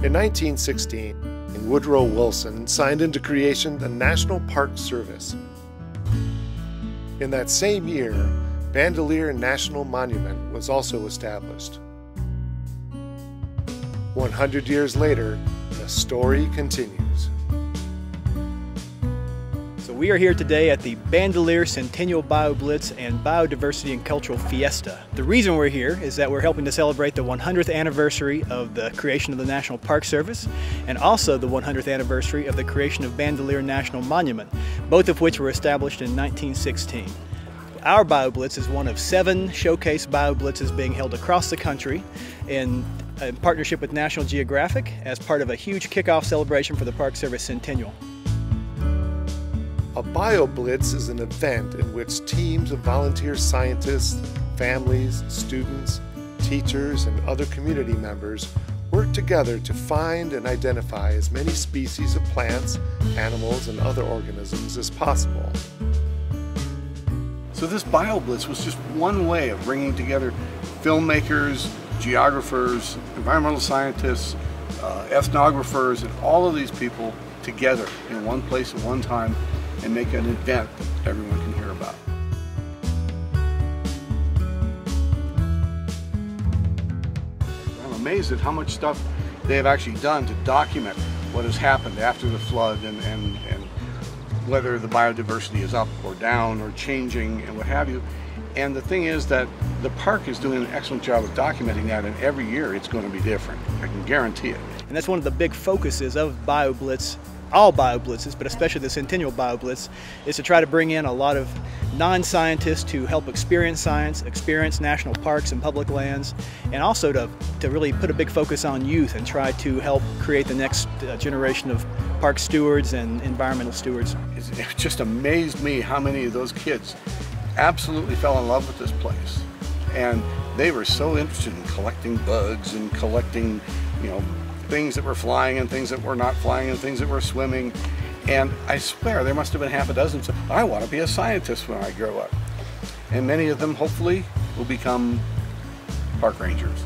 In 1916, Woodrow Wilson signed into creation the National Park Service. In that same year, Bandelier National Monument was also established. 100 years later, the story continues. So we are here today at the Bandelier Centennial BioBlitz and Biodiversity and Cultural Fiesta. The reason we're here is that we're helping to celebrate the 100th anniversary of the creation of the National Park Service and also the 100th anniversary of the creation of Bandelier National Monument, both of which were established in 1916. Our BioBlitz is one of 7 showcase BioBlitzes being held across the country in partnership with National Geographic as part of a huge kickoff celebration for the Park Service Centennial. A BioBlitz is an event in which teams of volunteer scientists, families, students, teachers, and other community members work together to find and identify as many species of plants, animals, and other organisms as possible. So this BioBlitz was just one way of bringing together filmmakers, geographers, environmental scientists, ethnographers, and all of these people together in one place at one time and make an event that everyone can hear about. I'm amazed at how much stuff they have actually done to document what has happened after the flood and whether the biodiversity is up or down or changing and what have you. And the thing is that the park is doing an excellent job of documenting that, and every year it's going to be different. I can guarantee it. And that's one of the big focuses of BioBlitz, all BioBlitzes, but especially the Centennial BioBlitz, is to try to bring in a lot of non-scientists to help experience science, experience national parks and public lands, and also to really put a big focus on youth and try to help create the next generation of park stewards and environmental stewards. It just amazed me how many of those kids absolutely fell in love with this place. And they were so interested in collecting bugs and collecting, things that were flying and things that were not flying and things that were swimming. And I swear there must have been half a dozen said, I want to be a scientist when I grow up. And many of them hopefully will become park rangers.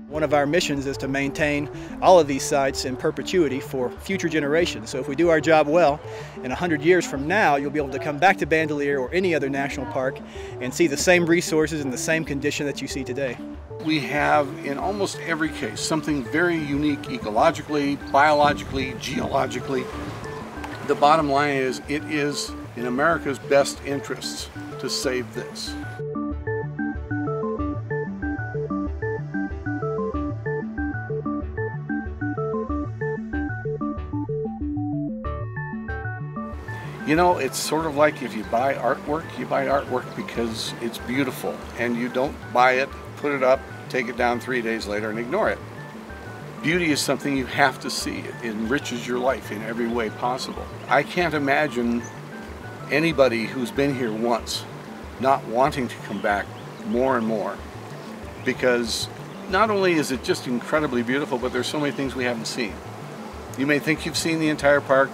One of our missions is to maintain all of these sites in perpetuity for future generations. So if we do our job well, in 100 years from now, you'll be able to come back to Bandelier or any other national park and see the same resources in the same condition that you see today. We have, in almost every case, something very unique ecologically, biologically, geologically. The bottom line is, it is in America's best interests to save this. It's sort of like if you buy artwork because it's beautiful, and you don't buy it, put it up, take it down 3 days later and ignore it. Beauty is something you have to see. It enriches your life in every way possible. I can't imagine anybody who's been here once not wanting to come back more and more, because not only is it just incredibly beautiful, but there's so many things we haven't seen. You may think you've seen the entire park,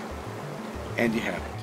and you haven't.